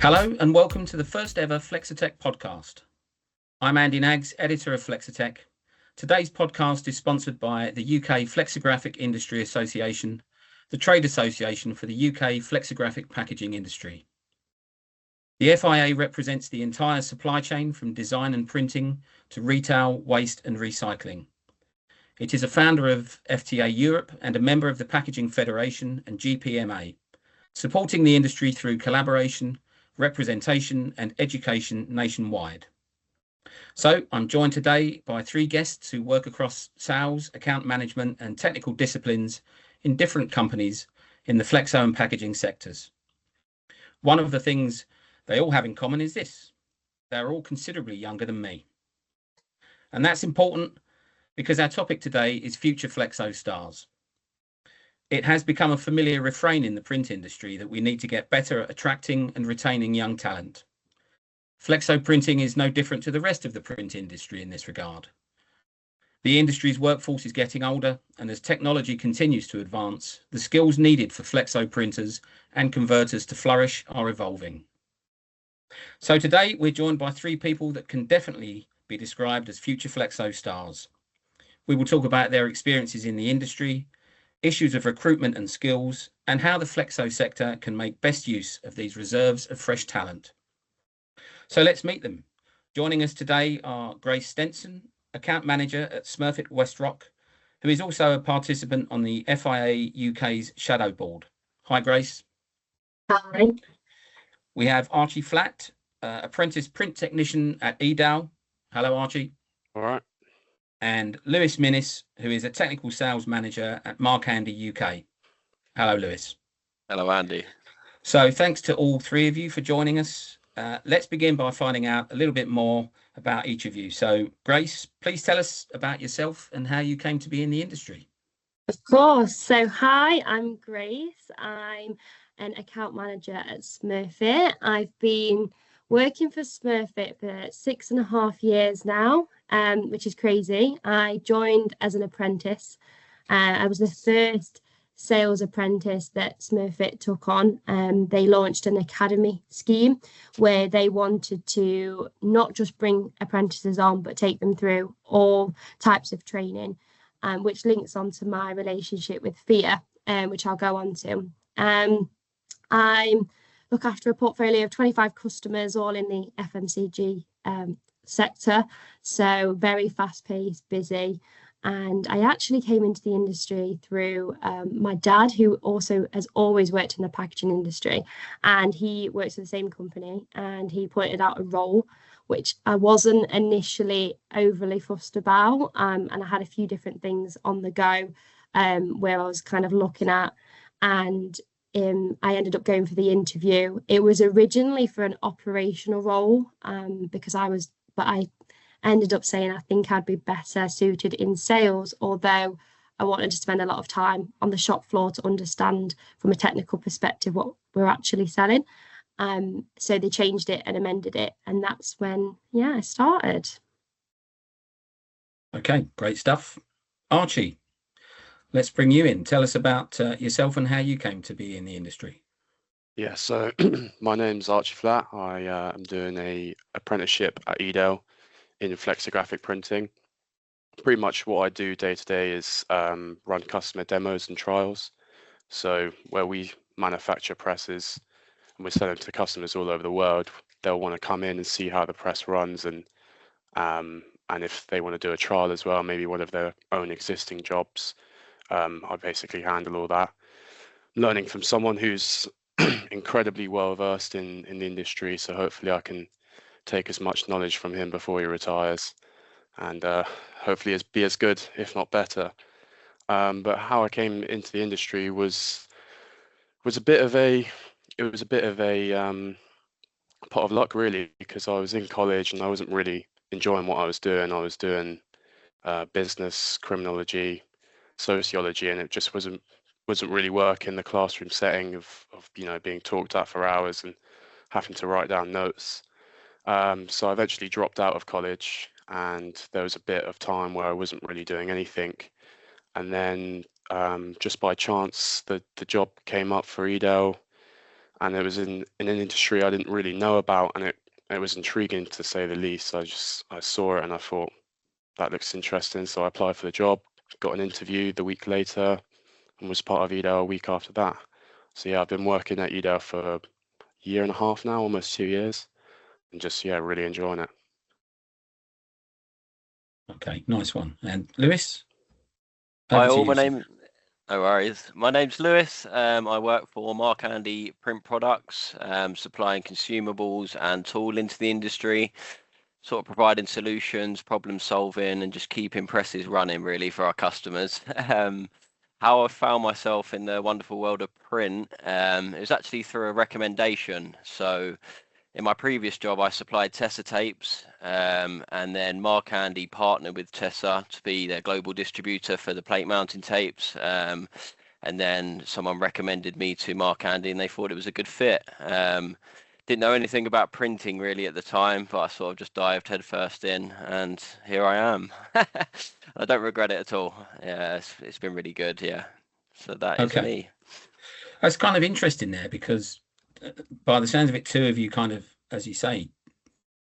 Hello and welcome to the first ever FlexoTech podcast. I'm Andy Knaggs, editor of FlexoTech. Today's podcast is sponsored by the UK Flexographic Industry Association, the trade association for the UK flexographic packaging industry. The FIA represents the entire supply chain from design and printing to retail, waste and recycling. It is a founder of FTA Europe and a member of the Packaging Federation and GPMA, supporting the industry through collaboration, representation and education nationwide. So I'm joined today by three guests who work across sales, account management and technical disciplines in different companies in the flexo and packaging sectors. One of the things they all have in common is this: they're all considerably younger than me. And that's important because our topic today is future flexo stars. It has become a familiar refrain in the print industry that we need to get better at attracting and retaining young talent. Flexo printing is no different to the rest of the print industry in this regard. The industry's workforce is getting older, and as technology continues to advance, the skills needed for flexo printers and converters to flourish are evolving. So today we're joined by three people that can definitely be described as future flexo stars. We will talk about their experiences in the industry, issues of recruitment and skills, and how the flexo sector can make best use of these reserves of fresh talent. So let's meet them. Joining us today are Grace Stenson, account manager at Smurfit Westrock, who is also a participant on the FIA UK's Shadow Board. Hi, Grace. Hi. We have Archie Flatt, apprentice print technician at Edel. Hello, Archie. All right. And Lewis Minnis, who is a technical sales manager at Mark Andy UK. Hello, Lewis. Hello, Andy. So thanks to all three of you for joining us. Let's begin by finding out a little bit more about each of you. So, Grace, please tell us about yourself and how you came to be in the industry. Of course. So, hi, I'm Grace. I'm an account manager at Smurfit. I've been working for Smurfit for 6.5 years now, which is crazy. I joined as an apprentice. I was the first sales apprentice that Smurfit took on. They launched an academy scheme where they wanted to not just bring apprentices on, but take them through all types of training, which links onto my relationship with FIA, which I'll go on to. I look after a portfolio of 25 customers, all in the FMCG sector. So very fast-paced, busy. And I actually came into the industry through my dad, who also has always worked in the packaging industry. And he works for the same company, and he pointed out a role which I wasn't initially overly fussed about. And I had a few different things on the go where I was kind of looking at. And I ended up going for the interview. It was originally for an operational role because I ended up saying I think I'd be better suited in sales, although I wanted to spend a lot of time on the shop floor to understand from a technical perspective what we're actually selling. So they changed it and amended it, and that's when, I started. Okay, great stuff. Archie, let's bring you in. Tell us about yourself and how you came to be in the industry. Yeah, so my name's Archie Flatt. I am doing an apprenticeship at Edel in flexographic printing. Pretty much what I do day to day is run customer demos and trials. So where we manufacture presses and we're selling to customers all over the world, they'll want to come in and see how the press runs, and if they want to do a trial as well, maybe one of their own existing jobs. I basically handle all that, learning from someone who's incredibly well versed in the industry. So hopefully I can take as much knowledge from him before he retires, and hopefully be as good, if not better. But how I came into the industry was a bit of a pot of luck, really, because I was in college and I wasn't really enjoying what I was doing. I was doing business, criminology, sociology, and it just wasn't really working the classroom setting of being talked at for hours and having to write down notes. So I eventually dropped out of college, and there was a bit of time where I wasn't really doing anything. And then just by chance, the job came up for Edel, and it was in an industry I didn't really know about, and it was intriguing to say the least. I saw it and I thought that looks interesting, so I applied for the job, got an interview the week later, and was part of EDEL a week after that. So yeah, I've been working at EDEL for a year and a half now, almost 2 years, and just really enjoying it. Okay, nice one. And Lewis? Hi all, no worries. My name's Lewis. I work for Mark Andy Print Products, supplying consumables and tool into the industry, sort of providing solutions, problem solving, and just keeping presses running really for our customers. How I found myself in the wonderful world of print, it was actually through a recommendation. So in my previous job, I supplied Tessa tapes, and then Mark Andy partnered with Tessa to be their global distributor for the plate mounting tapes. And then someone recommended me to Mark Andy, and they thought it was a good fit. Didn't know anything about printing really at the time, but I sort of just dived headfirst in, and here I am. I don't regret it at all. Yeah, it's been really good. Yeah, so that is me. That's kind of interesting there, because by the sounds of it, two of you kind of, as you say,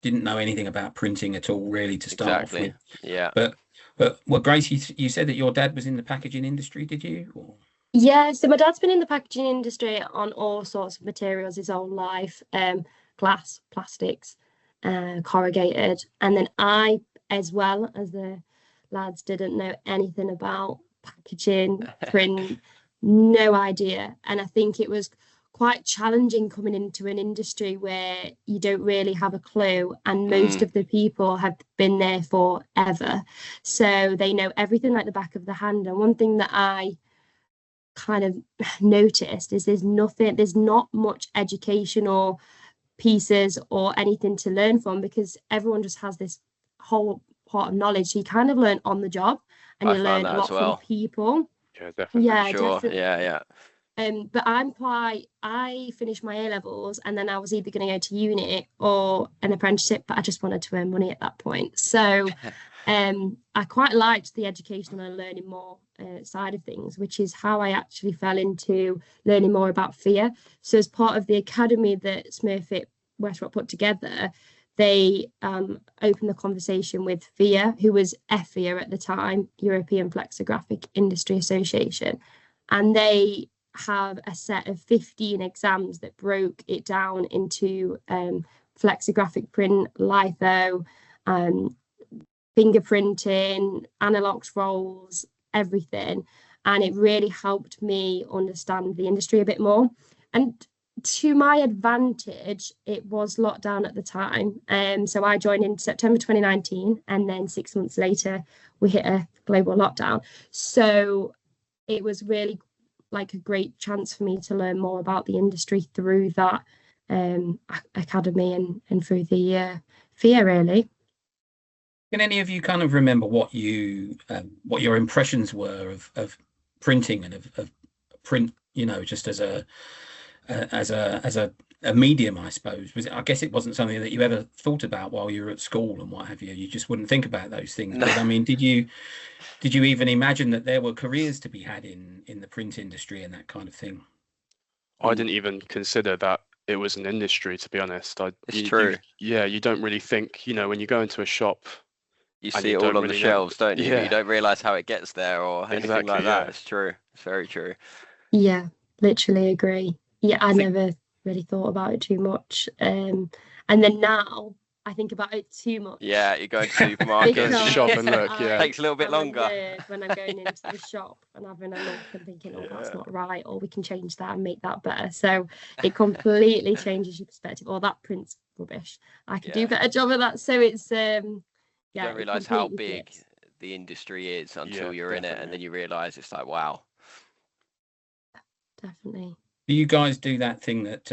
didn't know anything about printing at all, really, to start off with. Yeah. But well, Grace, you said that your dad was in the packaging industry, did you? Or? Yeah, so my dad's been in the packaging industry on all sorts of materials his whole life, glass, plastics, corrugated. And then I, as well as the lads, didn't know anything about packaging, print, no idea. And I think it was quite challenging coming into an industry where you don't really have a clue, and most of the people have been there forever, so they know everything like the back of the hand. And one thing that I kind of noticed is there's not much educational pieces or anything to learn from, because everyone just has this whole part of knowledge. So you kind of learn on the job, and you learn a lot from people. Yeah, definitely. Yeah, sure. definitely. Yeah. But I finished my A-levels, and then I was either going to go to uni or an apprenticeship, but I just wanted to earn money at that point. So I quite liked the educational and learning more side of things, which is how I actually fell into learning more about FIA. So as part of the academy that Smurfit Westrock put together, they opened the conversation with FIA, who was FIA at the time, European Flexographic Industry Association. And they have a set of 15 exams that broke it down into flexographic print, litho, fingerprinting, analog rolls, everything. And it really helped me understand the industry a bit more. And to my advantage, it was lockdown at the time. So I joined in September 2019, and then 6 months later, we hit a global lockdown. So it was really like a great chance for me to learn more about the industry through that academy and through the FIA, really. Can any of you kind of remember what your impressions were of printing and of print, just as a medium, I suppose? I guess it wasn't something that you ever thought about while you were at school and what have you. You just wouldn't think about those things. But I mean, did you even imagine that there were careers to be had in the print industry and that kind of thing? I didn't even consider that it was an industry, to be honest. It's true. You don't really think, when you go into a shop, you see it all on the shelves, don't you? Yeah. You don't realize how it gets there or anything like that. It's true. It's very true. Yeah, literally agree. Yeah, I never really thought about it too much. And then now I think about it too much. Yeah, you go to the supermarket, go to the shop and look. Yeah, it takes a little bit longer. When I'm going into the shop and having a look and thinking, oh, that's not right, or we can change that and make that better. So it completely changes your perspective. Or that print's rubbish. I could do a better job of that. So it's you don't realise how big the industry is until you're in it, and then you realise it's like, wow. Definitely. Do you guys do that thing that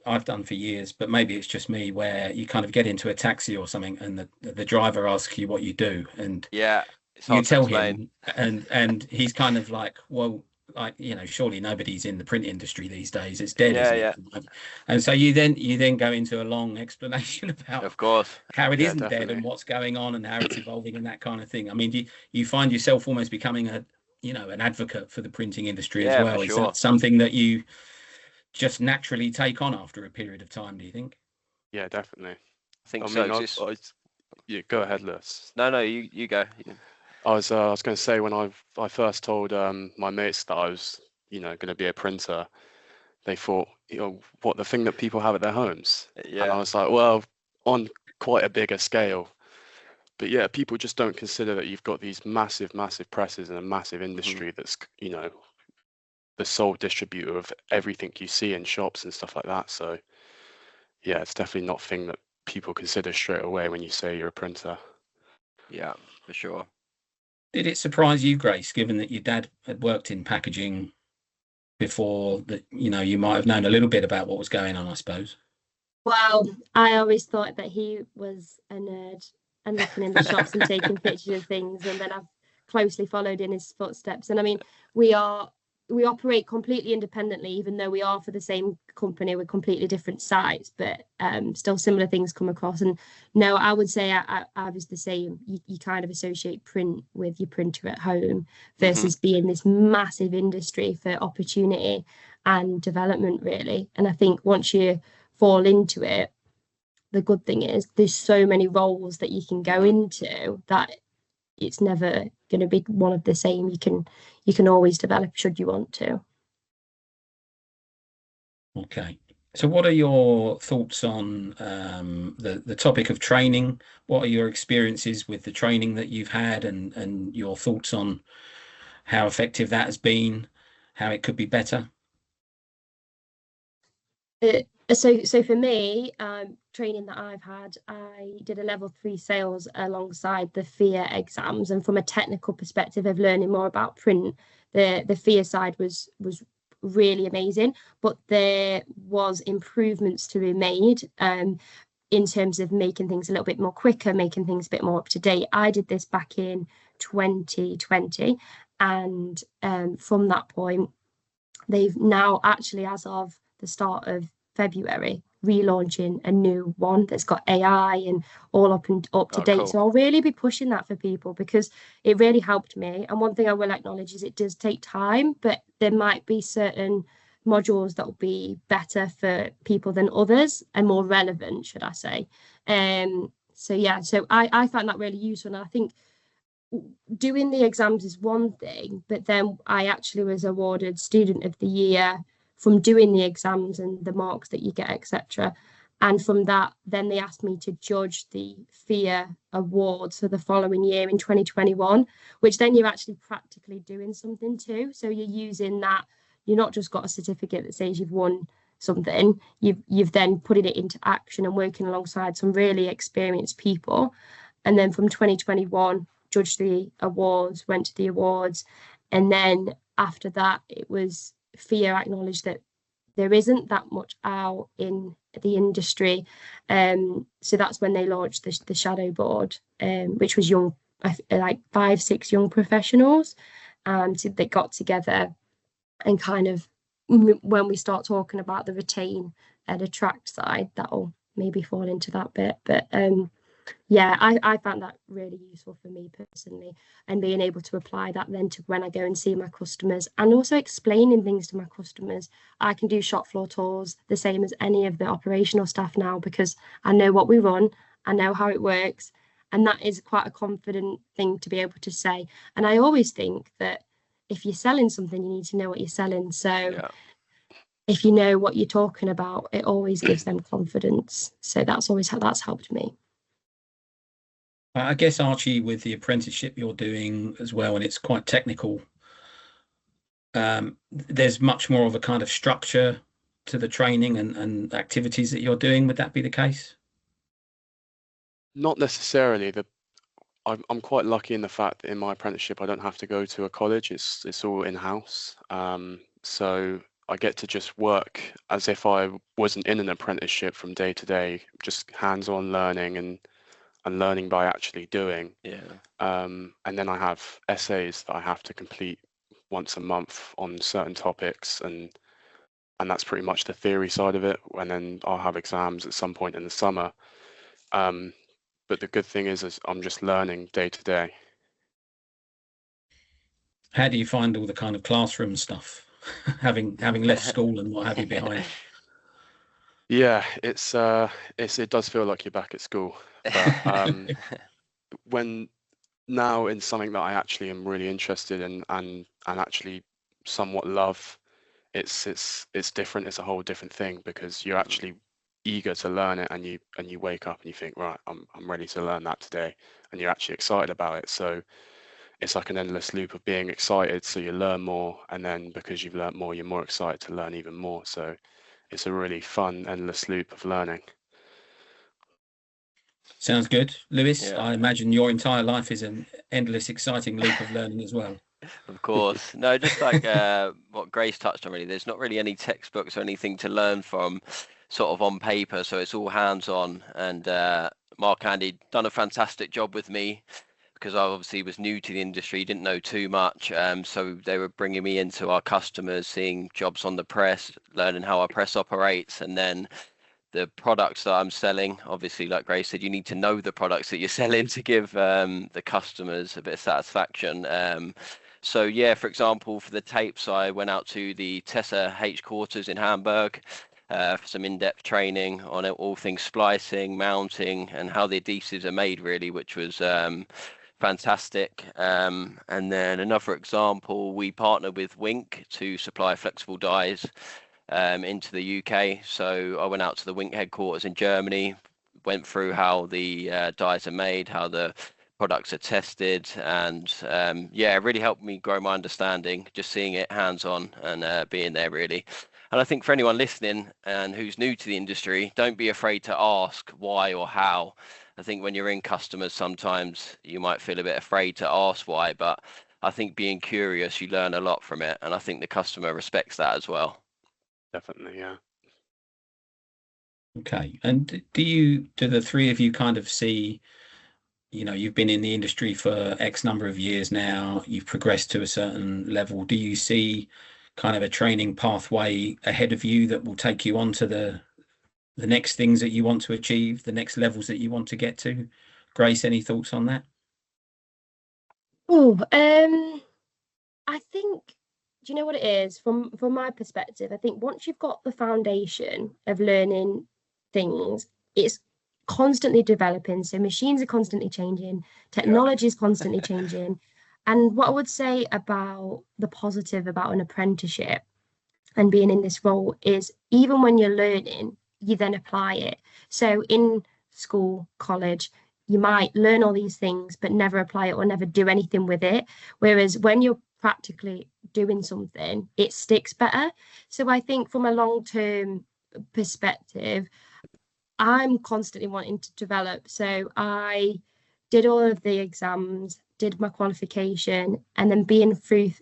I've done for years, but maybe it's just me, where you kind of get into a taxi or something, and the driver asks you what you do, and you tell him, and he's kind of like, well, like, surely nobody's in the print industry these days, it's dead, isn't it? And so you then go into a long explanation about, of course, how it isn't dead and what's going on and how it's evolving and that kind of thing. I mean, do you find yourself almost becoming an advocate for the printing industry as well? Is that something that you just naturally take on after a period of time, do you think? Yeah, definitely. I think I so. mean, yeah, go ahead, Lewis. No, you go. Yeah. I was going to say, when I first told my mates that I was, going to be a printer, they thought, what, the thing that people have at their homes? Yeah. And I was like, well, on quite a bigger scale. But yeah, people just don't consider that you've got these massive presses and a massive industry that's, the sole distributor of everything you see in shops and stuff like that. So yeah, it's definitely not a thing that people consider straight away when you say you're a printer. Yeah, for sure. Did it surprise you, Grace, given that your dad had worked in packaging before, that you might have known a little bit about what was going on, I suppose? Well, I always thought that he was a nerd and looking in the shops and taking pictures of things, and then I've closely followed in his footsteps. And I mean, we operate completely independently, even though we are for the same company with completely different sites, but still similar things come across. And no, I would say I was the same. You kind of associate print with your printer at home versus being this massive industry for opportunity and development, really. And I think once you fall into it, the good thing is there's so many roles that you can go into that it's never going to be one of the same. You can always develop should you want to. Okay. So what are your thoughts on the topic of training? What are your experiences with the training that you've had, and your thoughts on how effective that has been, how it could be better? So for me, training that I've had, I did a level 3 sales alongside the FIA exams, and from a technical perspective of learning more about print, the FIA side was really amazing, but there was improvements to be made in terms of making things a little bit more quicker, making things a bit more up to date. I did this back in 2020, and from that point, they've now actually, as of the start of February, relaunching a new one that's got AI and all up to date. Cool. So I'll really be pushing that for people because it really helped me. And one thing I will acknowledge is it does take time, but there might be certain modules that will be better for people than others and more relevant, should I say. So I find that really useful. And I think doing the exams is one thing, but then I actually was awarded Student of the Year from doing the exams and the marks that you get, etc. And from that, then they asked me to judge the FIA awards for the following year in 2021, which then you're actually practically doing something too. So you're using that, you're not just got a certificate that says you've won something, you've then putting it into action and working alongside some really experienced people. And then from 2021, judged the awards, went to the awards, and then after that it was FIA acknowledged that there isn't that much out in the industry, so that's when they launched the shadow board, which was young, like 5-6 young professionals, and they got together and kind of, when we start talking about the retain and attract side, that'll maybe fall into that bit, but yeah, I found that really useful for me personally, and being able to apply that then to when I go and see my customers, and also explaining things to my customers. I can do shop floor tours the same as any of the operational staff now because I know what we run, I know how it works, and that is quite a confident thing to be able to say. And I always think that if you're selling something, you need to know what you're selling. So if you know what you're talking about, it always gives them confidence. So that's always how that's helped me. I guess, Archie, with the apprenticeship you're doing as well, and it's quite technical, there's much more of a kind of structure to the training and activities that you're doing. Would that be the case? Not necessarily. I'm quite lucky in the fact that in my apprenticeship I don't have to go to a college. It's all in-house. So I get to just work as if I wasn't in an apprenticeship from day to day, just hands-on learning and learning by actually doing. And then I have essays that I have to complete once a month on certain topics, and that's pretty much the theory side of it. And then I'll have exams at some point in the summer. But the good thing is I'm just learning day to day. How do you find all the kind of classroom stuff? having left school and what have you behind? Yeah, it does feel like you're back at school, but when now in something that I actually am really interested in and actually somewhat love, it's different. It's a whole different thing because you're actually eager to learn it, and you wake up and you think, right, I'm ready to learn that today, and you're actually excited about it. So it's like an endless loop of being excited, so you learn more, and then because you've learned more, you're more excited to learn even more. So it's a really fun, endless loop of learning. Sounds good. Lewis, Yeah. I imagine your entire life is an endless, exciting loop of learning as well. Of course. No, just like what Grace touched on, really, there's not really any textbooks or anything to learn from sort of on paper. So it's all hands-on. And Mark Andy done a fantastic job with me because I obviously was new to the industry, didn't know too much. So they were bringing me into our customers, seeing jobs on the press, learning how our press operates, and then the products that I'm selling. Obviously, like Grace said, you need to know the products that you're selling to give the customers a bit of satisfaction. So yeah, for example, for the tapes, I went out to the Tessa H quarters in Hamburg for some in-depth training on all things splicing, mounting, and how the adhesives are made, really, which was fantastic. And then another example, we partnered with Wink to supply flexible dies into the UK. So I went out to the Wink headquarters in Germany, went through how the dies are made, how the products are tested, and yeah, it really helped me grow my understanding, just seeing it hands-on and being there, really. And I think for anyone listening and who's new to the industry, don't be afraid to ask why or how. I think when you're in customers, sometimes you might feel a bit afraid to ask why, but I think being curious, you learn a lot from it, and I think the customer respects that as well. Definitely, yeah. Okay. And do the three of you kind of see, you've been in the industry for X number of years now, you've progressed to a certain level. Do you see kind of a training pathway ahead of you that will take you on to the next things that you want to achieve, the next levels that you want to get to? Grace, any thoughts on that? Oh, I think, do you know what it is? From my perspective, I think once you've got the foundation of learning things, it's constantly developing. So machines are constantly changing, technology is constantly changing. And what I would say about the positive about an apprenticeship and being in this role is even when you're learning, you then apply it. So in school, college, you might learn all these things, but never apply it or never do anything with it. Whereas when you're practically doing something, it sticks better. So I think from a long-term perspective, I'm constantly wanting to develop. So I did all of the exams, did my qualification, and then being through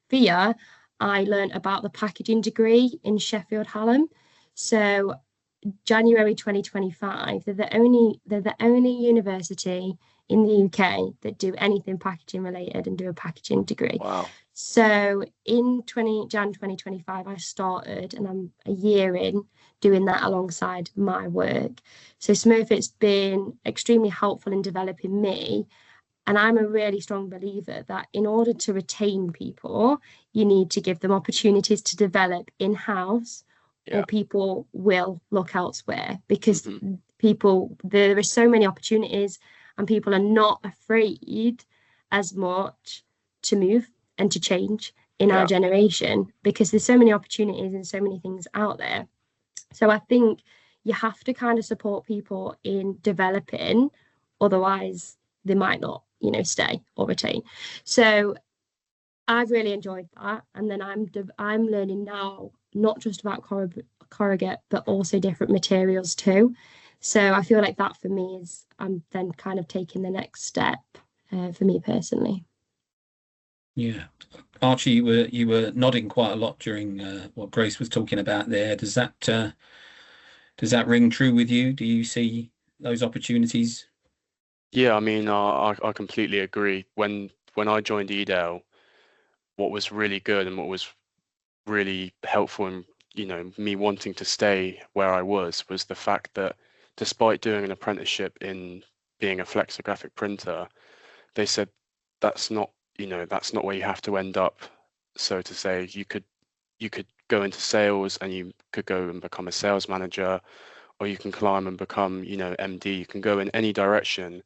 FIA, I learned about the packaging degree in Sheffield Hallam. So January 2025, they're the only university in the UK that do anything packaging related and do a packaging degree. Wow. So in Jan 2025, I started, and I'm a year in doing that alongside my work. So Smurfit's been extremely helpful in developing me. And I'm a really strong believer that in order to retain people, you need to give them opportunities to develop in-house, or people will look elsewhere because there are so many opportunities and people are not afraid as much to move and to change in our generation because there's so many opportunities and so many things out there. So I think you have to kind of support people in developing, otherwise they might not, stay or retain. So I've really enjoyed that. And then I'm learning now, not just about corrugate, but also different materials too. So I feel like that for me is, I'm then kind of taking the next step for me personally. Yeah. Archie, you were nodding quite a lot during what Grace was talking about there. Does that ring true with you? Do you see those opportunities? Yeah, I mean, I completely agree. When I joined Edel, what was really good and what was really helpful in, me wanting to stay where I was the fact that despite doing an apprenticeship in being a flexographic printer, they said that's not where you have to end up, so to say. You could you could go into sales and you could go and become a sales manager, or you can climb and become, you know, MD. You can go in any direction,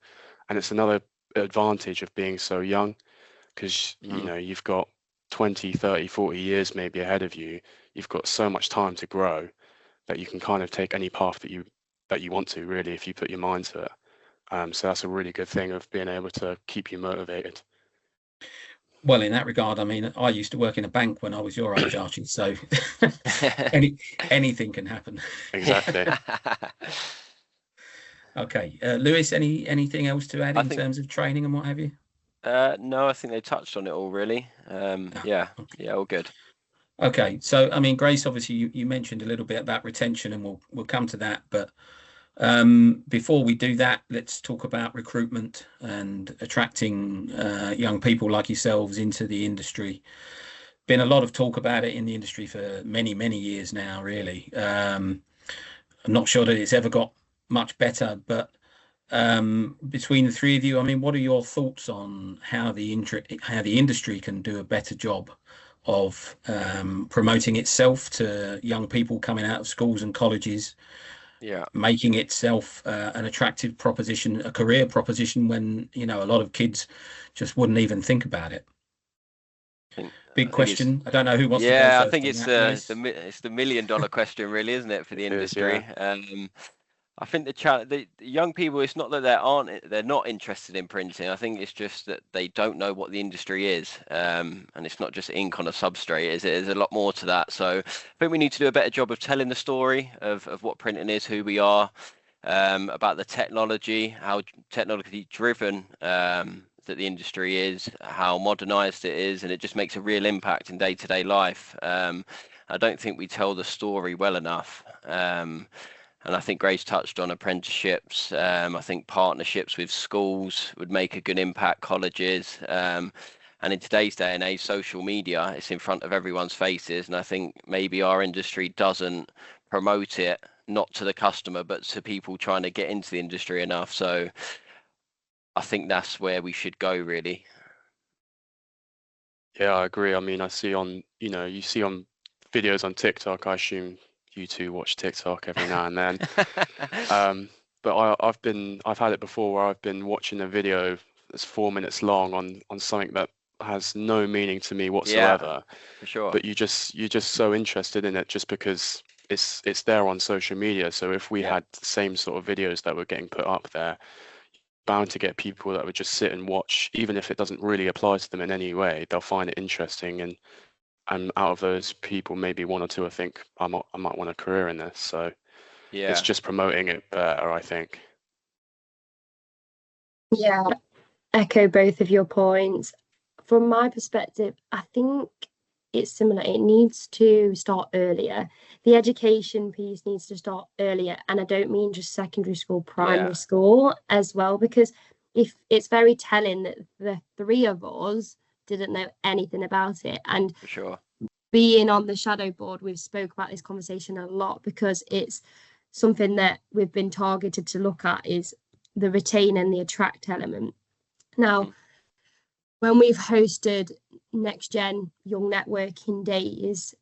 and it's another advantage of being so young, because you know, you've got 20, 30, 40 years maybe ahead of you. You've got so much time to grow that you can kind of take any path that you want to, really, if you put your mind to it. So that's a really good thing of being able to keep you motivated. Well, in that regard, I mean, I used to work in a bank when I was your age, Archie, so anything can happen. Exactly. Okay, Lewis, anything else to add in terms of training and what have you? No, I think they touched on it all, really. Yeah, all good. Okay, so I mean, Grace, obviously you mentioned a little bit about retention, and we'll come to that, but before we do that, let's talk about recruitment and attracting young people like yourselves into the industry. Been a lot of talk about it in the industry for many years now, really. I'm not sure that it's ever got much better, but between the three of you, I mean, what are your thoughts on how the industry can do a better job of promoting itself to young people coming out of schools and colleges? Yeah, making itself an attractive proposition, a career proposition, when, you know, a lot of kids just wouldn't even think about it. Big question. I don't know who wants to go first. Yeah, I think it's the $1 million question, really, isn't it, for the industry? I think the young people, it's not that they're not interested in printing. I think it's just that they don't know what the industry is, and it's not just ink on a substrate. There's a lot more to that. So I think we need to do a better job of telling the story of what printing is, who we are, about the technology, how technologically driven that the industry is, how modernized it is, and it just makes a real impact in day-to-day life. I don't think we tell the story well enough. And I think Grace touched on apprenticeships. I think partnerships with schools would make a good impact, colleges. And in today's day and age, social media, it's in front of everyone's faces. And I think maybe our industry doesn't promote it, not to the customer, but to people trying to get into the industry enough. So I think that's where we should go, really. Yeah, I agree. I mean, you see on videos on TikTok, I assume you two watch TikTok every now and then. But I've had it before where I've been watching a video that's 4 minutes long on something that has no meaning to me whatsoever. Yeah, for sure. But you're just so interested in it just because it's there on social media. So if we had the same sort of videos that were getting put up there, bound to get people that would just sit and watch, even if it doesn't really apply to them in any way. They'll find it interesting, and out of those people, maybe one or two, I think I might want a career in this. So it's just promoting it better, I think. Yeah, echo both of your points. From my perspective, I think it's similar. It needs to start earlier. The education piece needs to start earlier, and I don't mean just secondary school, primary school as well, because if it's very telling that the three of us didn't know anything about it. And for sure, being on the shadow board, we've spoke about this conversation a lot, because it's something that we've been targeted to look at, is the retain and the attract element. Now, when we've hosted next gen young networking days,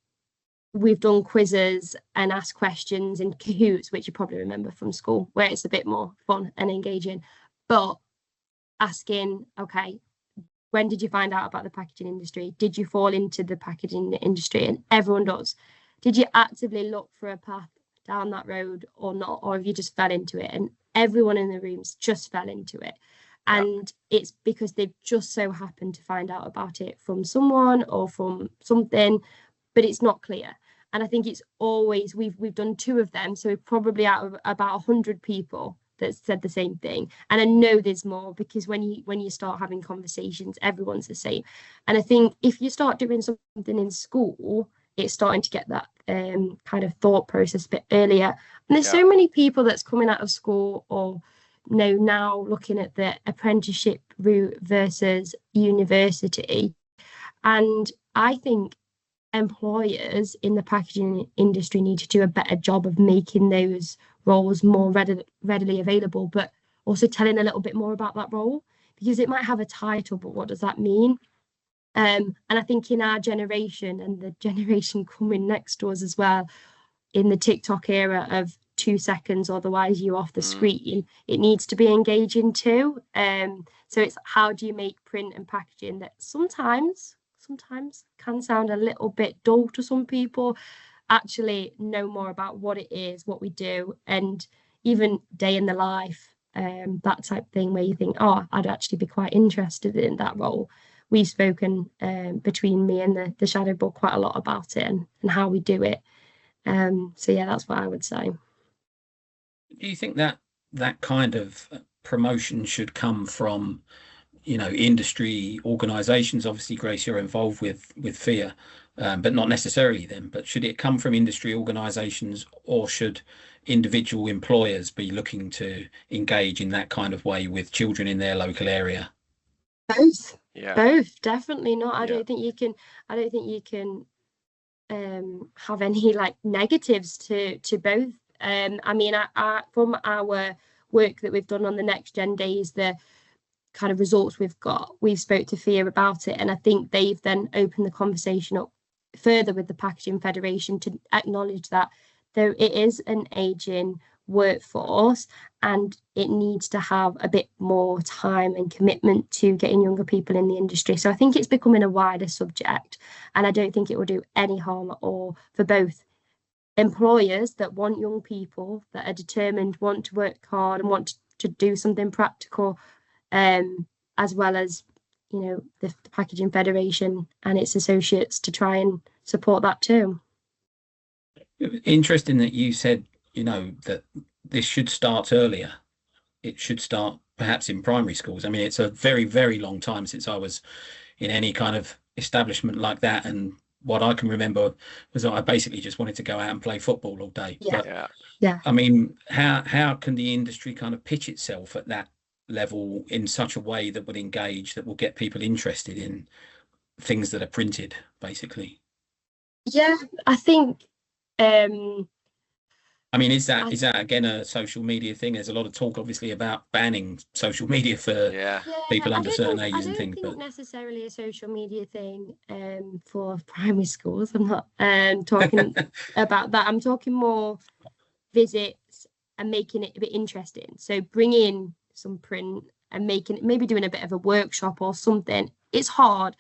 we've done quizzes and asked questions in Kahoots, which you probably remember from school, where it's a bit more fun and engaging, but asking, okay, when did you find out about the packaging industry? Did you fall into the packaging industry? And everyone does. Did you actively look for a path down that road or not? Or have you just fell into it? And everyone in the rooms just fell into it. And it's because they've just so happened to find out about it from someone or from something, but it's not clear. And I think it's always, we've done 2 of them. So we're probably out of about 100 people that said the same thing. And I know there's more, because when you start having conversations, everyone's the same. And I think if you start doing something in school, it's starting to get that kind of thought process a bit earlier. And there's so many people that's coming out of school, or now looking at the apprenticeship route versus university. And I think employers in the packaging industry need to do a better job of making those roles more readily available, but also telling a little bit more about that role, because it might have a title, but what does that mean? And I think in our generation and the generation coming next to us as well, in the TikTok era of 2 seconds, otherwise you're off the screen, it needs to be engaging too. So it's how do you make print and packaging that sometimes can sound a little bit dull to some people, actually know more about what it is, what we do, and even day in the life, that type of thing where you think, oh, I'd actually be quite interested in that role. We've spoken between me and the shadow board quite a lot about it and how we do it. So yeah, that's what I would say. Do you think that that kind of promotion should come from, industry organisations? Obviously, Grace, you're involved with FIA, but not necessarily them. But should it come from industry organisations, or should individual employers be looking to engage in that kind of way with children in their local area? Both. Yeah. Both, definitely not. I Yeah. don't think you can have any like negatives to both. I mean, from our work that we've done on the Next Gen Days, the kind of results we've spoke to FIA about it, and I think they've then opened the conversation up further with the Packaging Federation to acknowledge that though it is an aging workforce and it needs to have a bit more time and commitment to getting younger people in the industry. So I think it's becoming a wider subject, and I don't think it will do any harm at all for both employers that want young people that are determined, want to work hard and want to do something practical, as well as the Packaging Federation and its associates to try and support that too. Interesting that you said, that this should start earlier. It should start perhaps in primary schools. I mean, it's a very, very long time since I was in any kind of establishment like that. And what I can remember was that I basically just wanted to go out and play football all day. Yeah. But, I mean, how can the industry kind of pitch itself at that level in such a way that would engage, that will get people interested in things that are printed, basically? Yeah, I think I mean, is that again a social media thing? There's a lot of talk, obviously, about banning social media for people under certain ages and things. I don't think necessarily a social media thing for primary schools. I'm not talking about that. I'm talking more visits and making it a bit interesting. So bring in some print and maybe doing a bit of a workshop or something. It's hard.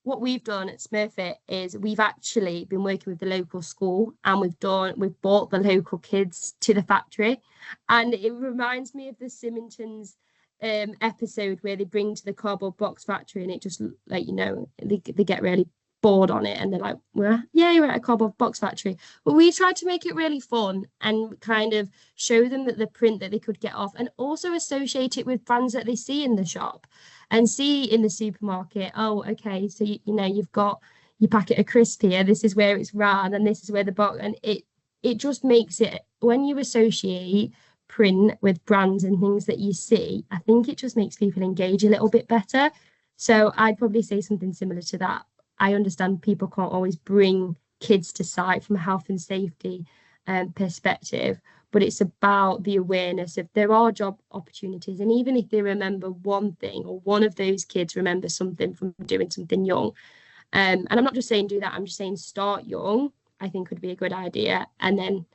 What we've done at Smurfit is we've actually been working with the local school, and we've brought the local kids to the factory, and it reminds me of the Symington's episode where they bring to the cardboard box factory, and it just like they get really bored on it, and they're like, well, yeah, you're at a cardboard box factory. But we tried to make it really fun and kind of show them that the print that they could get off, and also associate it with brands that they see in the shop and see in the supermarket. Oh, okay, so you've got your packet of crisp here, this is where it's ran, and this is where the box, and it just makes it, when you associate print with brands and things that you see, I think it just makes people engage a little bit better. So I'd probably say something similar to that. I understand people can't always bring kids to site from a health and safety perspective, but it's about the awareness of there are job opportunities, and even if they remember one thing, or one of those kids remembers something from doing something young, and I'm not just saying do that, I'm just saying start young, I think would be a good idea. And then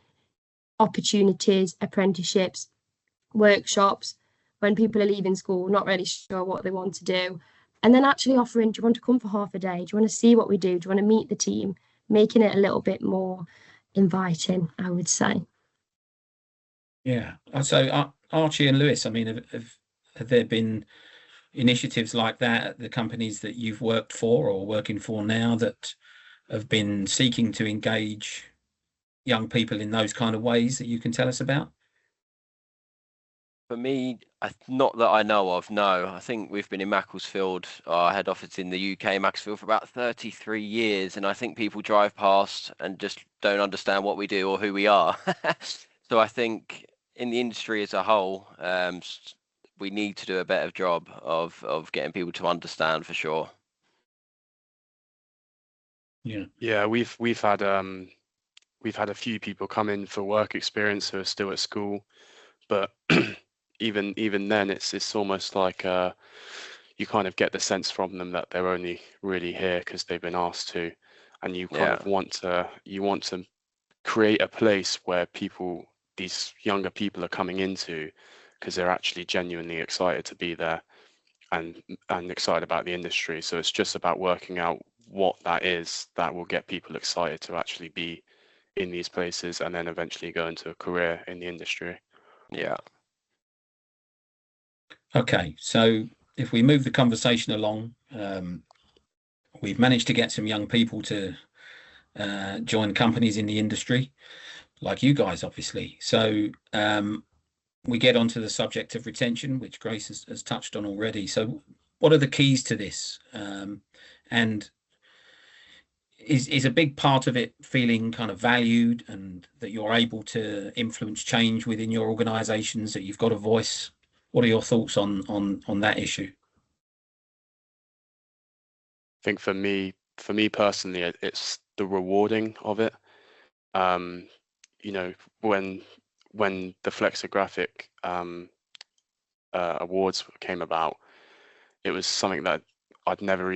opportunities, apprenticeships, workshops, when people are leaving school not really sure what they want to do, and then actually offering, do you want to come for half a day, do you want to see what we do you want to meet the team, making it a little bit more inviting, I would say. Yeah. So Archie and Lewis, I mean, have there been initiatives like that at the companies that you've worked for or working for now that have been seeking to engage young people in those kind of ways that you can tell us about? For me, not that I know of, no. I think we've been in Macclesfield, our head office in the UK, Macclesfield, for about 33 years. And I think people drive past and just don't understand what we do or who we are. So I think in the industry as a whole, we need to do a better job of getting people to understand, for sure. Yeah, we've had a few people come in for work experience who are still at school, but even then it's almost like you kind of get the sense from them that they're only really here because they've been asked to, and you kind of want to create a place where these younger people are coming into because they're actually genuinely excited to be there and excited about the industry. So it's just about working out what that is that will get people excited to actually be in these places and then eventually go into a career in the industry. Yeah. Okay, so if we move the conversation along, we've managed to get some young people to join companies in the industry, like you guys, obviously. So we get onto the subject of retention, which Grace has touched on already. So what are the keys to this? And is a big part of it feeling kind of valued and that you're able to influence change within your organizations, that you've got a voice? What are your thoughts on that issue? I think for me personally, it's the rewarding of it. You know, when the Flexographic awards came about, it was something that I've never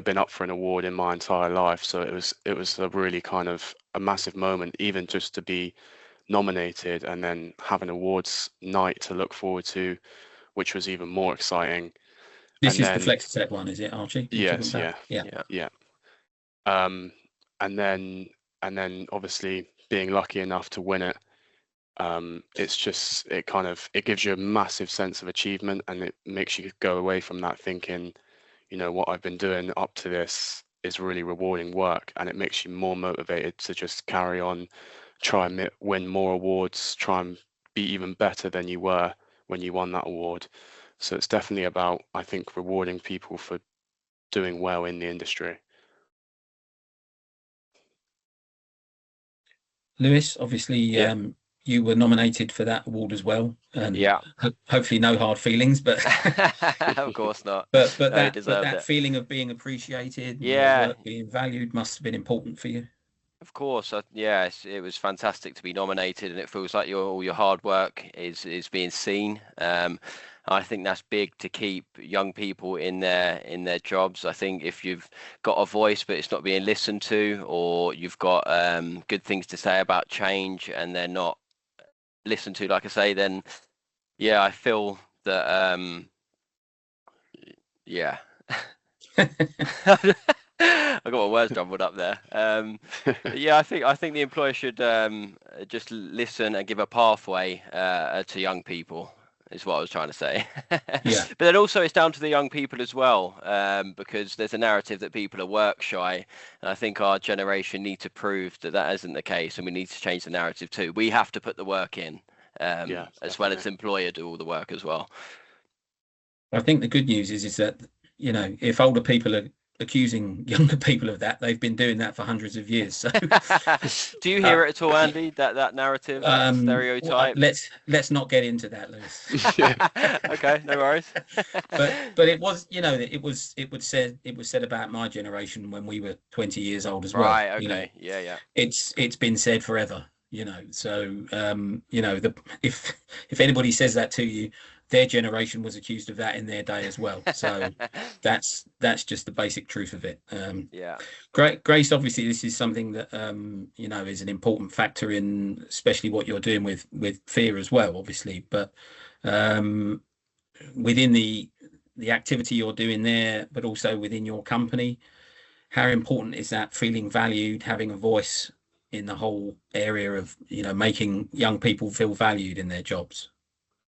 been up for an award in my entire life. So it was a really kind of a massive moment, even just to be nominated and then have an awards night to look forward to, which was even more exciting. This is the FlexoTech one, is it, Archie? Yes, yeah. And then obviously being lucky enough to win it, it gives you a massive sense of achievement, and it makes you go away from that thinking, you know, what I've been doing up to this is really rewarding work, and it makes you more motivated to just carry on, try and win more awards, try and be even better than you were when you won that award. So it's definitely about, I think, rewarding people for doing well in the industry. Lewis, obviously, you were nominated for that award as well, and hopefully no hard feelings, but of course not. But that feeling of being appreciated, your work being valued, must have been important for you. Of course, yes, it was fantastic to be nominated, and it feels like all your hard work is being seen. I think that's big to keep young people in their jobs. I think if you've got a voice but it's not being listened to, or you've got good things to say about change and they're not listened to, like I say, then I feel that I got my words jumbled up there. I think the employer should just listen and give a pathway to young people, is what I was trying to say. But then also it's down to the young people as well, because there's a narrative that people are work shy, and I think our generation need to prove that isn't the case, and we need to change the narrative too. We have to put the work in, as well as the employer do all the work as well. I think the good news is that, you know, if older people are accusing younger people of that, they've been doing that for hundreds of years. So do you hear it at all, Andy, that narrative, that stereotype? Let's not get into that, Lewis. Okay, no worries. but it was, you know, it was said about my generation when we were 20 years old as well. Right, okay. You know, yeah. It's been said forever, you know. So you know, if anybody says that to you, their generation was accused of that in their day as well. So that's just the basic truth of it. Grace, obviously this is something that you know, is an important factor in especially what you're doing with fear as well, obviously. But within the activity you're doing there, but also within your company, how important is that feeling valued, having a voice in the whole area of, you know, making young people feel valued in their jobs?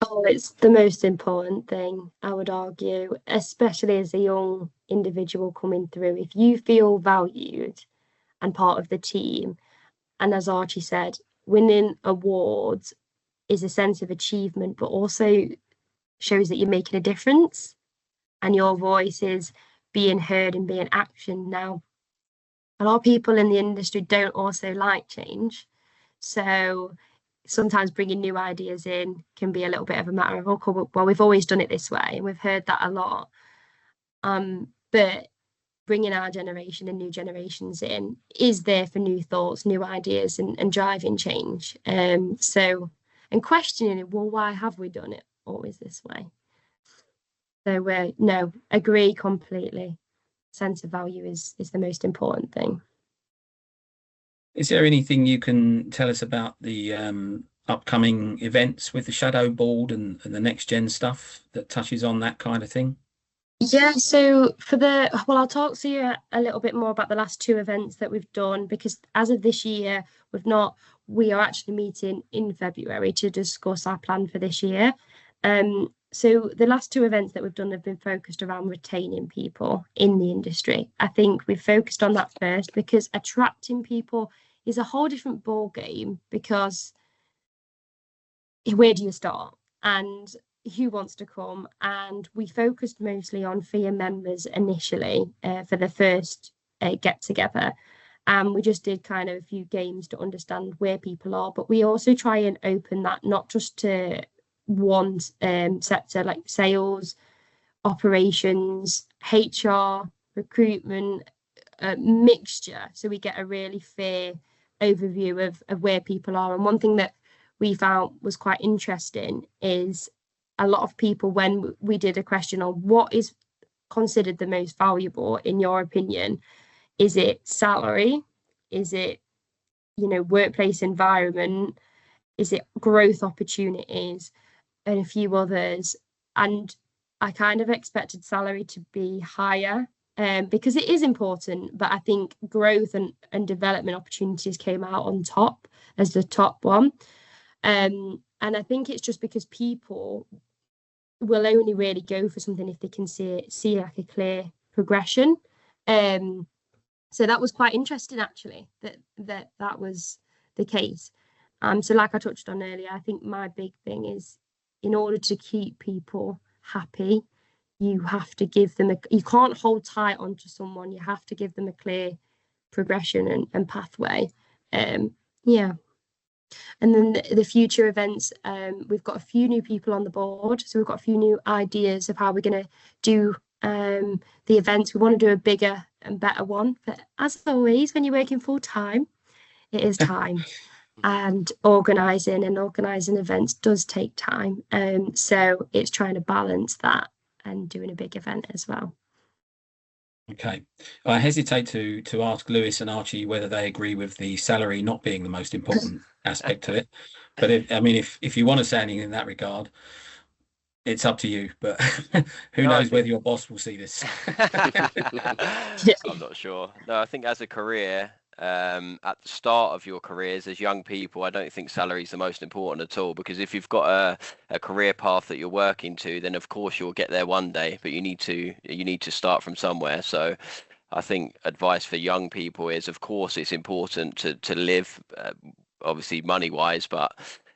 Oh, it's the most important thing, I would argue, especially as a young individual coming through. If you feel valued and part of the team, and as Archie said, winning awards is a sense of achievement, but also shows that you're making a difference and your voice is being heard and being actioned. Now, a lot of people in the industry don't also like change. So sometimes bringing new ideas in can be a little bit of a matter of, okay, well, we've always done it this way, and we've heard that a lot. But bringing our generation and new generations in is there for new thoughts, new ideas, and driving change. And questioning it, well, why have we done it always this way? So no, agree completely. Sense of value is the most important thing. Is there anything you can tell us about the upcoming events with the Shadow Board and the next gen stuff that touches on that kind of thing? Yeah, so I'll talk to you a little bit more about the last 2 events that we've done, because as of this year, we are actually meeting in February to discuss our plan for this year. So the last 2 events that we've done have been focused around retaining people in the industry. I think we've focused on that first, because attracting people is a whole different ball game, because where do you start and who wants to come? And we focused mostly on FIA members initially for the first get together. And we just did kind of a few games to understand where people are, but we also try and open that not just to one sector like sales, operations, HR, recruitment, mixture, so we get a really fair overview of where people are. And one thing that we found was quite interesting is a lot of people, when we did a question on what is considered the most valuable in your opinion, is it salary, is it workplace environment, is it growth opportunities, and a few others. And I kind of expected salary to be higher because it is important, but I think growth and development opportunities came out on top as the top one. And I think it's just because people will only really go for something if they can see like a clear progression. So that was quite interesting, actually, that was the case. So like I touched on earlier, I think my big thing is, in order to keep people happy, you have to give them you can't hold tight onto someone. You have to give them a clear progression and pathway. Yeah. And then the future events, we've got a few new people on the board. So we've got a few new ideas of how we're going to do the events. We want to do a bigger and better one. But as always, when you're working full time, it is time. And organising events does take time. So it's trying to balance that and doing a big event as well. Okay. I hesitate to ask Lewis and Archie whether they agree with the salary not being the most important aspect to it. But if you want to say anything in that regard, it's up to you. But who knows whether your boss will see this. I'm not sure. No, I think as a career, at the start of your careers as young people, I don't think salary is the most important at all, because if you've got a career path that you're working to, then of course you'll get there one day, but you need to start from somewhere. So I think advice for young people is, of course, it's important to live, obviously money wise, but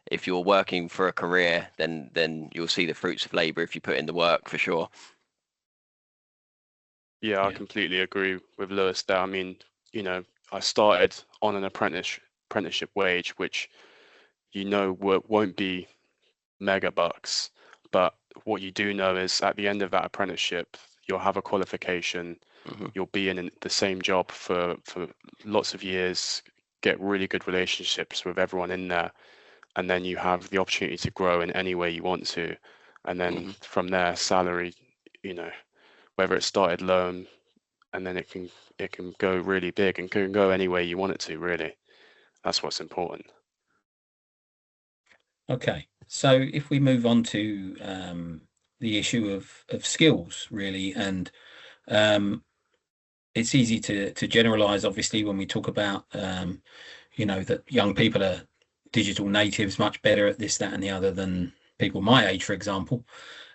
if you're working for a career, then you'll see the fruits of labor if you put in the work, for sure. Yeah, I completely agree with Lewis there. I mean, I started on an apprenticeship wage, which won't be mega bucks, but what you do know is at the end of that apprenticeship, you'll have a qualification, you'll be in the same job for lots of years, get really good relationships with everyone in there, and then you have the opportunity to grow in any way you want to, and then from there, salary, whether it started low, and then it can go really big and can go any way you want it to, really. That's what's important. Okay, so if we move on to the issue of skills, really, and it's easy to generalize, obviously, when we talk about that young people are digital natives, much better at this, that, and the other than people my age, for example.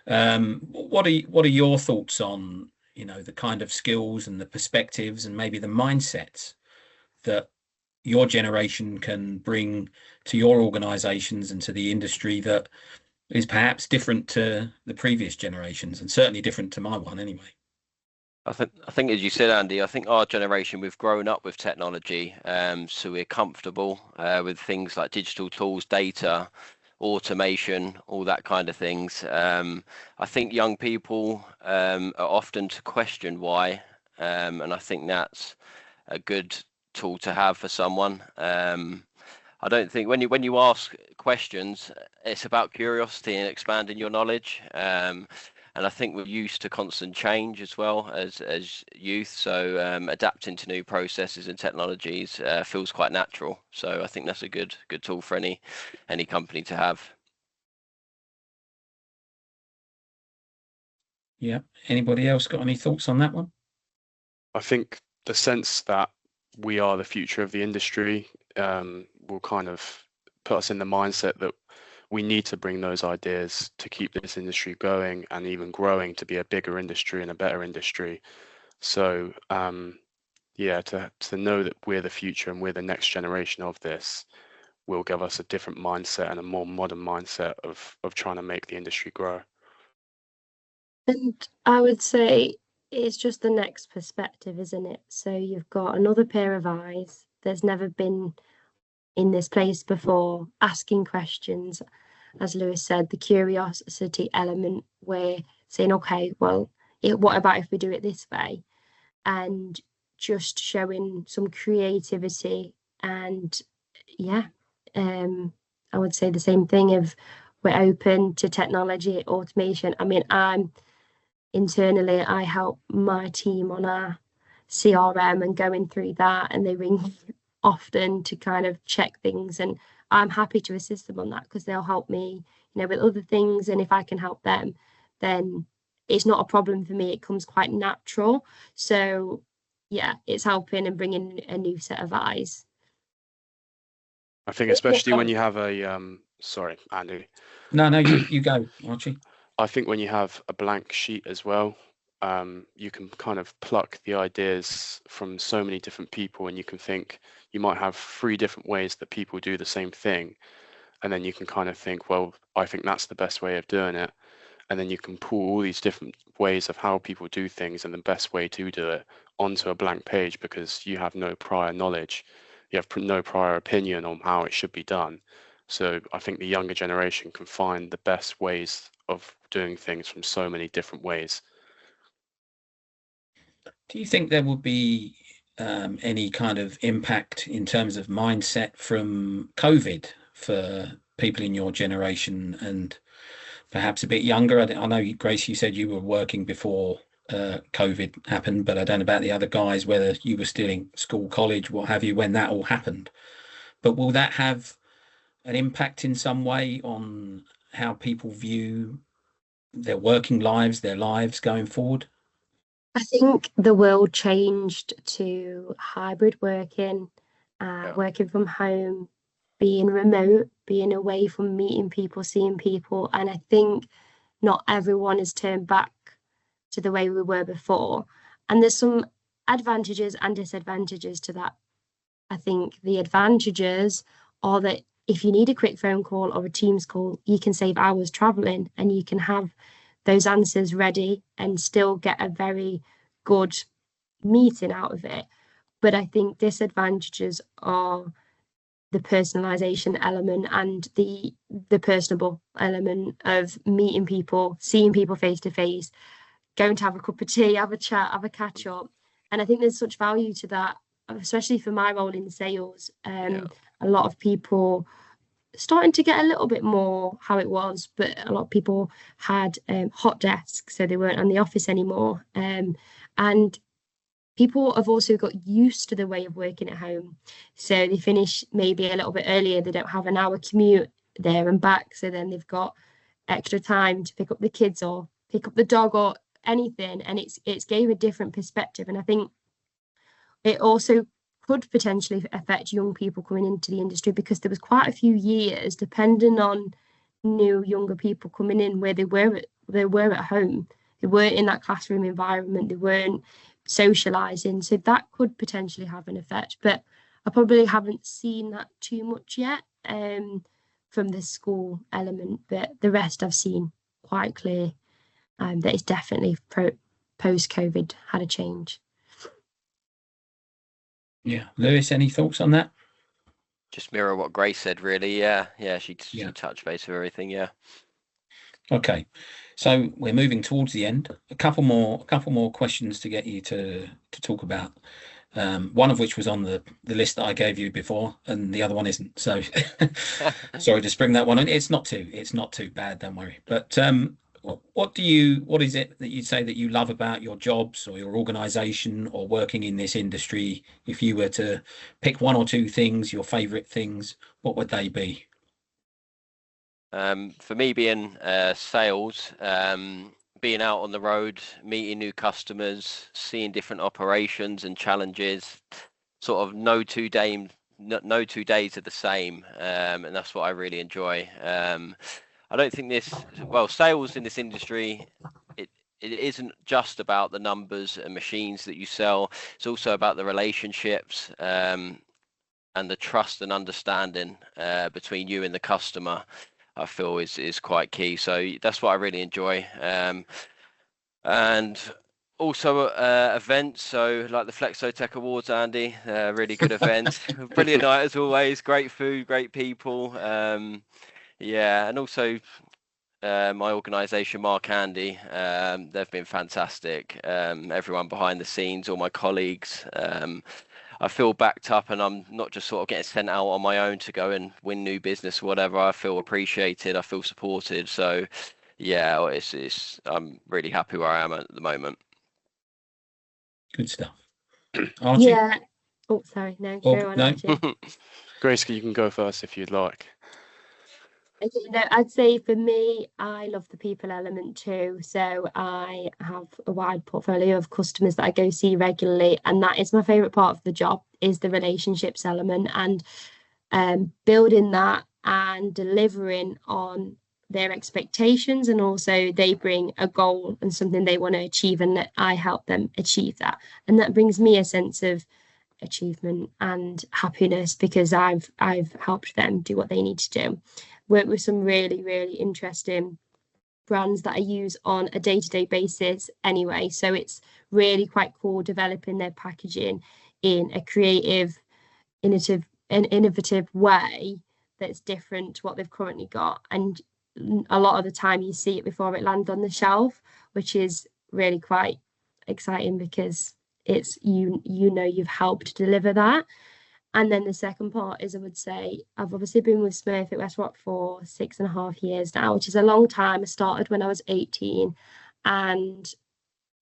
What are your thoughts on the kind of skills and the perspectives and maybe the mindsets that your generation can bring to your organizations and to the industry that is perhaps different to the previous generations, and certainly different to my one anyway? I think as you said, Andy, I think our generation, we've grown up with technology, so we're comfortable with things like digital tools, data, automation, all that kind of things. I think young people are often to question why, and I think that's a good tool to have for someone. I don't think when you ask questions, it's about curiosity and expanding your knowledge. I think we're used to constant change as well as youth. So adapting to new processes and technologies feels quite natural. So I think that's a good tool for any company to have. Yeah. Anybody else got any thoughts on that one? I think the sense that we are the future of the industry will kind of put us in the mindset that we need to bring those ideas to keep this industry going and even growing to be a bigger industry and a better industry. So yeah, to know that we're the future and we're the next generation of this will give us a different mindset and a more modern mindset of trying to make the industry grow. And I would say it's just the next perspective, isn't it? So you've got another pair of eyes. There's never been in this place before, asking questions. As Lewis said, the curiosity element, where saying, okay, well, what about if we do it this way? And just showing some creativity. And yeah, I would say the same thing of we're open to technology, automation. I mean, internally, I help my team on our CRM and going through that, and they ring often to kind of check things, and I'm happy to assist them on that because they'll help me, with other things, and if I can help them, then it's not a problem for me. It comes quite natural. So yeah, it's helping and bringing a new set of eyes. I think especially when you have a sorry, Andy. No, you go, Archie. I think when you have a blank sheet as well, you can kind of pluck the ideas from so many different people, and you can think you might have 3 different ways that people do the same thing, and then you can kind of think, well, I think that's the best way of doing it, and then you can pull all these different ways of how people do things and the best way to do it onto a blank page because you have no prior knowledge, you have no prior opinion on how it should be done. So I think the younger generation can find the best ways of doing things from so many different ways. Do you think there will be any kind of impact in terms of mindset from COVID for people in your generation and perhaps a bit younger? I know, Grace, you said you were working before COVID happened, but I don't know about the other guys, whether you were still in school, college, what have you, when that all happened. But will that have an impact in some way on how people view their working lives, their lives going forward? I think the world changed to hybrid working, working from home, being remote, being away from meeting people, seeing people. And I think not everyone has turned back to the way we were before. And there's some advantages and disadvantages to that. I think the advantages are that if you need a quick phone call or a Teams call, you can save hours traveling and you can have those answers ready and still get a very good meeting out of it. But I think disadvantages are the personalization element and the personable element of meeting people, seeing people face to face, going to have a cup of tea, have a chat, have a catch up. And I think there's such value to that, especially for my role in sales. A lot of people starting to get a little bit more how it was, but a lot of people had hot desks, so they weren't in the office anymore. And people have also got used to the way of working at home. So they finish maybe a little bit earlier. They don't have an hour commute there and back. So then they've got extra time to pick up the kids or pick up the dog or anything. And it's gave a different perspective. And I think it also could potentially affect young people coming into the industry, because there was quite a few years, depending on new younger people coming in, where they were at home. They weren't in that classroom environment. They weren't socializing. So that could potentially have an effect. But I probably haven't seen that too much yet from the school element. But the rest I've seen quite clear that it's definitely post-COVID had a change. Yeah. Lewis, any thoughts on that? Just mirror what Grace said, really. Yeah. She touched base with everything. Yeah. Okay, so we're moving towards the end. A couple more questions to get you to talk about. One of which was on the list that I gave you before, and the other one isn't. So sorry to spring that one in. It's not too bad, don't worry. But What is it that you say that you love about your jobs or your organization or working in this industry? If you were to pick one or two things, your favorite things, what would they be? For me, being sales, being out on the road, meeting new customers, seeing different operations and challenges, sort of no 2 days are the same, and that's what I really enjoy. I don't think sales in this industry, it isn't just about the numbers and machines that you sell. It's also about the relationships, and the trust and understanding between you and the customer. I feel is quite key. So that's what I really enjoy. And also events, so like the FlexoTech Awards, Andy, really good events. Brilliant night as always, great food, great people. Yeah, and also my organisation, Mark Andy, they've been fantastic. Everyone behind the scenes, all my colleagues. I feel backed up, and I'm not just sort of getting sent out on my own to go and win new business or whatever. I feel appreciated. I feel supported. So, yeah, I'm really happy where I am at the moment. Good stuff. Archie? Yeah. Oh, sorry. No, go on, Archie. Grace, you can go first if you'd like. Okay, no, I'd say for me, I love the people element too. So I have a wide portfolio of customers that I go see regularly, and that is my favorite part of the job, is the relationships element, and building that and delivering on their expectations, and also they bring a goal and something they want to achieve, and that I help them achieve that, and that brings me a sense of achievement and happiness because I've helped them do what they need to do. Work with some really, really interesting brands that I use on a day-to-day basis anyway. So it's really quite cool developing their packaging in a creative, innovative way that's different to what they've currently got. And a lot of the time you see it before it lands on the shelf, which is really quite exciting because it's you've helped deliver that. And then the second part is, I would say, I've obviously been with Smurfit Westrock for 6.5 years now, which is a long time. I started when I was 18, and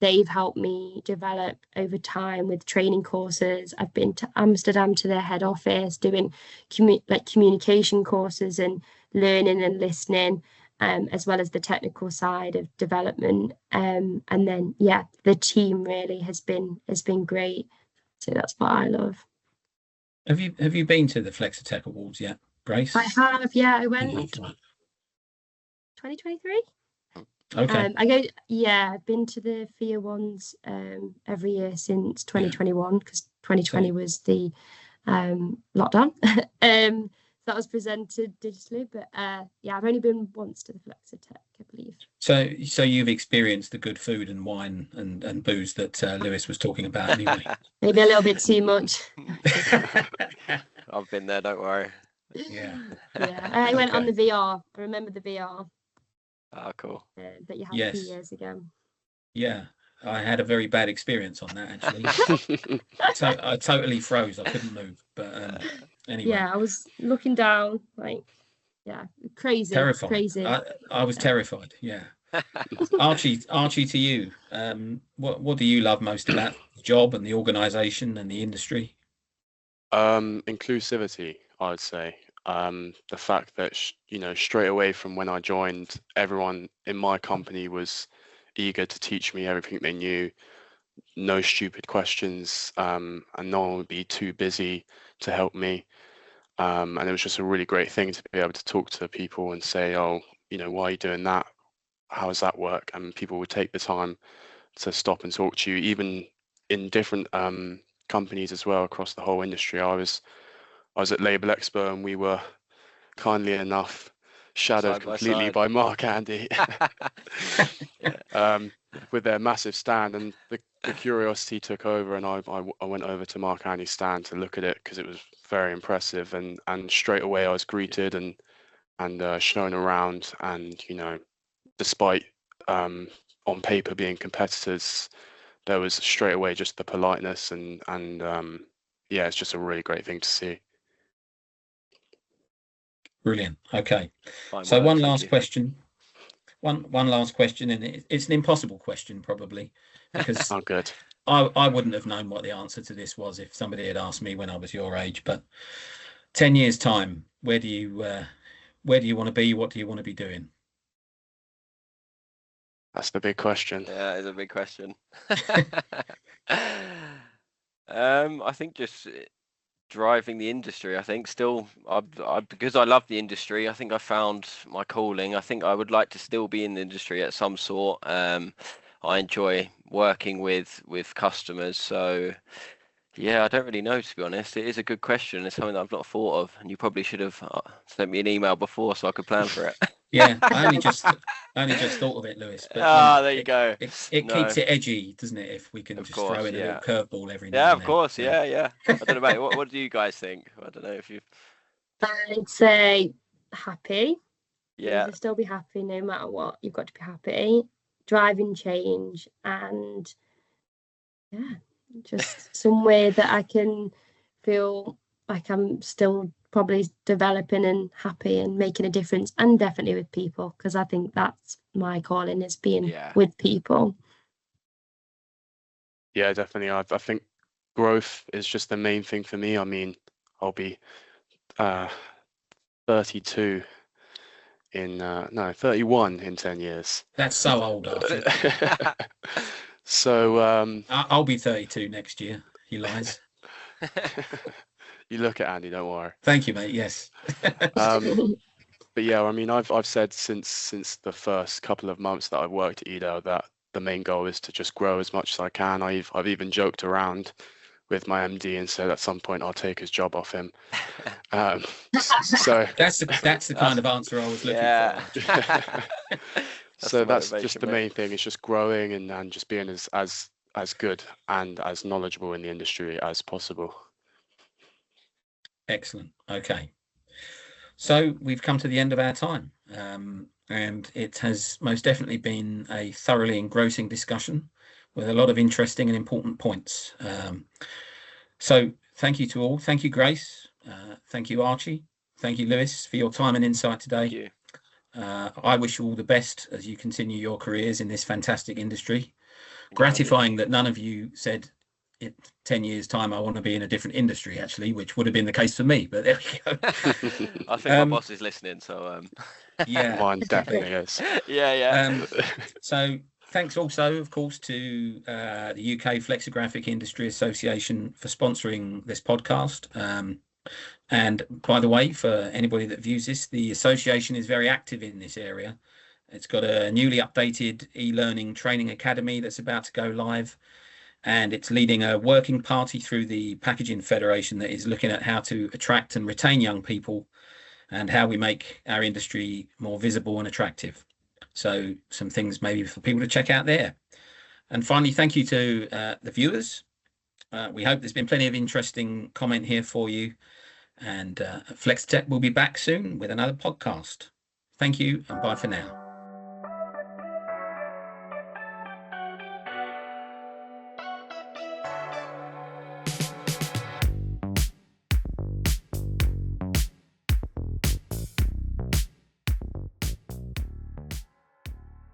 they've helped me develop over time with training courses. I've been to Amsterdam to their head office doing communication courses and learning and listening, as well as the technical side of development. And then, yeah, the team really has been great. So that's what I love. Have you been to the FlexoTech Awards yet, Grace? I have, yeah. I went 2023. Okay. I've been to the FIA ones every year since 2021 because 2020 was the lockdown. That was presented digitally, but yeah, I've only been once to the FlexoTech, I believe. So you've experienced the good food and wine and booze that Lewis was talking about anyway. Maybe a little bit too much. I've been there, don't worry. Yeah. Yeah, I went on the VR. I remember the VR. Oh, cool. That you had a few years ago. Yeah, I had a very bad experience on that actually. So I totally froze. I couldn't move. But anyway. Yeah, I was looking down, crazy. Terrified. Crazy. I was terrified. Yeah. Archie, to you. What do you love most about the job and the organisation and the industry? Inclusivity, I would say. The fact that straight away from when I joined, everyone in my company was eager to teach me everything they knew. No stupid questions, and no one would be too busy to help me. And it was just a really great thing to be able to talk to people and say, oh, why are you doing that? How does that work? And people would take the time to stop and talk to you, even in different companies as well across the whole industry. I was at Label Expo, and we were kindly enough shadowed completely by Mark Andy with their massive stand, and the curiosity took over, and I went over to Mark Andy's stand to look at it because it was very impressive, and straight away I was greeted and shown around, and despite on paper being competitors, there was straight away just the politeness and yeah, it's just a really great thing to see. Brilliant. Okay. So one last question. One last question, and it's an impossible question probably, because Oh, good. I wouldn't have known what the answer to this was if somebody had asked me when I was your age. But 10 years time, where do you want to be? What do you want to be doing? That's the big question. Yeah, it's a big question. I think just driving the industry. I think still, because I love the industry, I think I found my calling. I think I would like to still be in the industry at some sort. I enjoy working with customers, so yeah, I don't really know, to be honest. It is a good question. It's something that I've not thought of, and you probably should have sent me an email before so I could plan for it. Yeah, I only just thought of it, Lewis. But there you go. It keeps it edgy, doesn't it? If we can just throw in a little curveball every now and then. Yeah, of course. Yeah. I don't know, mate. What do you guys think? I don't know if you. I'd say happy. Yeah. To still be happy no matter what. You've got to be happy. Driving change, and yeah, just somewhere that I can feel like I'm still probably developing and happy and making a difference, and definitely with people, because I think that's my calling, is being with people. Yeah, definitely. I think growth is just the main thing for me. I mean, I'll be 32 in 31 in 10 years. That's so old, Archie. So I'll be 32 next year. He lies. You look at Andy, don't worry. Thank you, mate. Yes. But yeah, I mean, I've said since the first couple of months that I've worked at Edo that the main goal is to just grow as much as I can. I've even joked around with my MD and said at some point I'll take his job off him. So that's the kind of answer I was looking for. So that's just the main thing. It's just growing and just being as good and as knowledgeable in the industry as possible. Excellent. Okay. So we've come to the end of our time, and it has most definitely been a thoroughly engrossing discussion with a lot of interesting and important points. So thank you to all. Thank you, Grace. Thank you, Archie. Thank you, Lewis, for your time and insight today. Thank you. I wish you all the best as you continue your careers in this fantastic industry. Gratifying that none of you said in 10 years' time I want to be in a different industry, actually, which would have been the case for me, but there we go. I think my boss is listening, so yeah, mine definitely is. Yeah. So thanks also, of course, to the UK Flexographic Industry Association for sponsoring this podcast. And by the way, for anybody that views this, the association is very active in this area. It's got a newly updated e-learning training academy that's about to go live, and it's leading a working party through the Packaging Federation that is looking at how to attract and retain young people and how we make our industry more visible and attractive. So some things maybe for people to check out there. And finally, thank you to the viewers. We hope there's been plenty of interesting comment here for you. And FlexoTech will be back soon with another podcast. Thank you and bye for now.